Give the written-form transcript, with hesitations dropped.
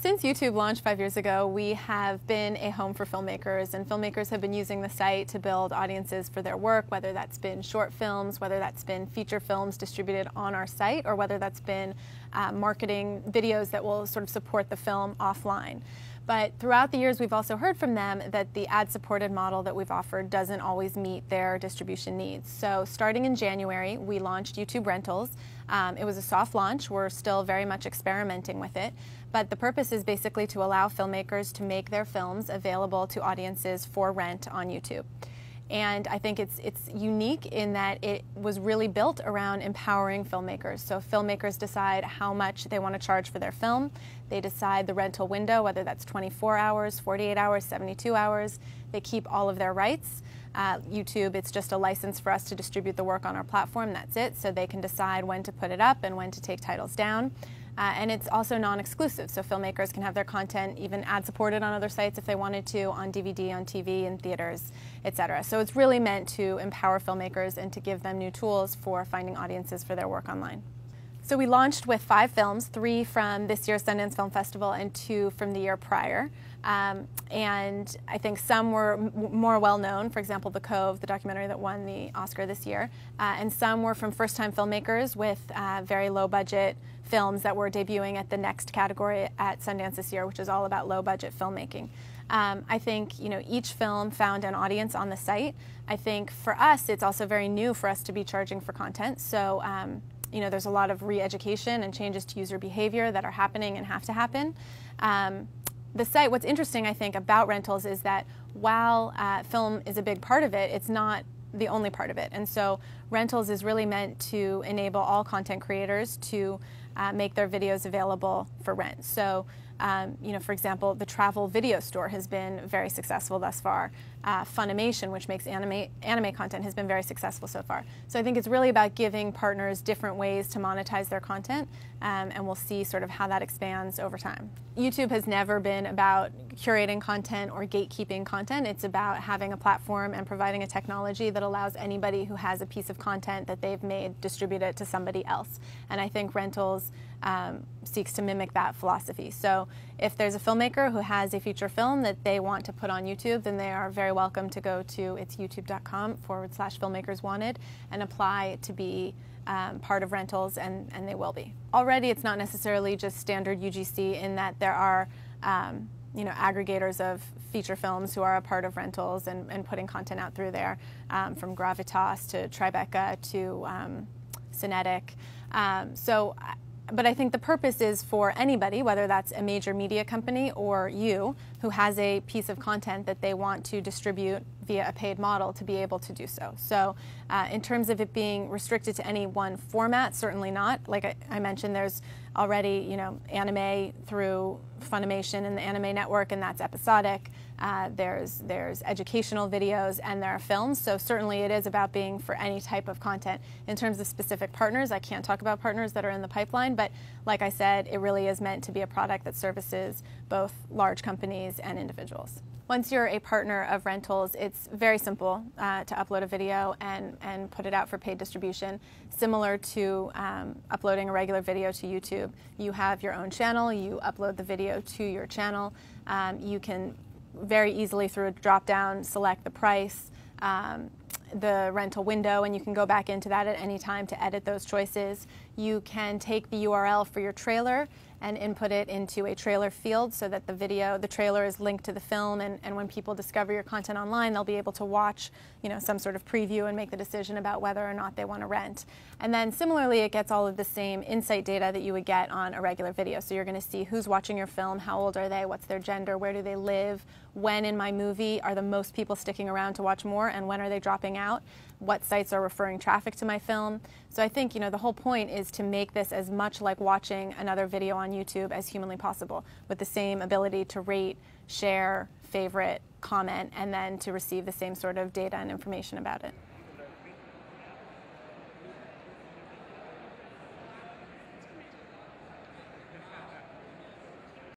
Since YouTube launched 5 years ago, we have been a home for filmmakers, and filmmakers have been using the site to build audiences for their work, whether that's been short films, whether that's been feature films distributed on our site, or whether that's been marketing videos that will sort of support the film offline. But throughout the years, we've also heard from them that the ad-supported model that we've offered doesn't always meet their distribution needs. So starting in January, we launched YouTube Rentals. It was a soft launch. We're still very much experimenting with it. But the purpose is basically to allow filmmakers to make their films available to audiences for rent on YouTube. And I think it's unique in that it was really built around empowering filmmakers. So filmmakers decide how much they want to charge for their film. They decide the rental window, whether that's 24 hours, 48 hours, 72 hours. They keep all of their rights. YouTube, it's just a license for us to distribute the work on our platform. That's it. So they can decide when to put it up and when to take titles down. And it's also non-exclusive, so filmmakers can have their content even ad-supported on other sites if they wanted to, on DVD, on TV, in theaters, etc. So it's really meant to empower filmmakers and to give them new tools for finding audiences for their work online. So we launched with 5 films, 3 from this year's Sundance Film Festival and 2 from the year prior. And I think some were more well-known, for example, The Cove, the documentary that won the Oscar this year, and some were from first-time filmmakers with very low-budget films that were debuting at the next category at Sundance this year, which is all about low-budget filmmaking. I think each film found an audience on the site. I think for us, it's also very new for us to be charging for content. So there's a lot of re-education and changes to user behavior that are happening and have to happen. The site, what's interesting, I think, about rentals is that while film is a big part of it, it's not the only part of it. And so rentals is really meant to enable all content creators to make their videos available for rent. So, for example, the Travel Video Store has been very successful thus far. FUNimation, which makes anime content, has been very successful so far. So I think it's really about giving partners different ways to monetize their content, and we'll see sort of how that expands over time. YouTube has never been about curating content or gatekeeping content. It's about having a platform and providing a technology that allows anybody who has a piece of content that they've made distribute it to somebody else. And I think Rentals seeks to mimic that philosophy. So if there's a filmmaker who has a feature film that they want to put on YouTube, then they are very welcome to go to youtube.com/filmmakerswanted and apply to be part of Rentals, and they will be. Already it's not necessarily just standard UGC in that there are aggregators of feature films who are a part of Rentals and putting content out through there, from Gravitas to Tribeca to Cinetic. But I think the purpose is for anybody, whether that's a major media company or you, who has a piece of content that they want to distribute via a paid model, to be able to do so. So in terms of it being restricted to any one format, certainly not. Like I mentioned, there's already anime through FUNimation and the Anime Network, and that's episodic. There's educational videos, and there are films. So certainly it is about being for any type of content. In terms of specific partners, I can't talk about partners that are in the pipeline, but like I said, it really is meant to be a product that services both large companies and individuals. Once you're a partner of Rentals, it's very simple to upload a video and put it out for paid distribution. Similar to uploading a regular video to YouTube, you have your own channel, you upload the video to your channel. You can very easily, through a drop-down, select the price, the rental window, and you can go back into that at any time to edit those choices. You can take the URL for your trailer and input it into a trailer field so that the trailer is linked to the film, and when people discover your content online, they'll be able to watch some sort of preview and make the decision about whether or not they want to rent. And then similarly, it gets all of the same insight data that you would get on a regular video. So you're going to see who's watching your film, how old are they, what's their gender, where do they live, when in my movie are the most people sticking around to watch more, and when are they dropping out, what sites are referring traffic to my film. So I think the whole point is to make this as much like watching another video on YouTube as humanly possible, with the same ability to rate, share, favorite, comment, and then to receive the same sort of data and information about it.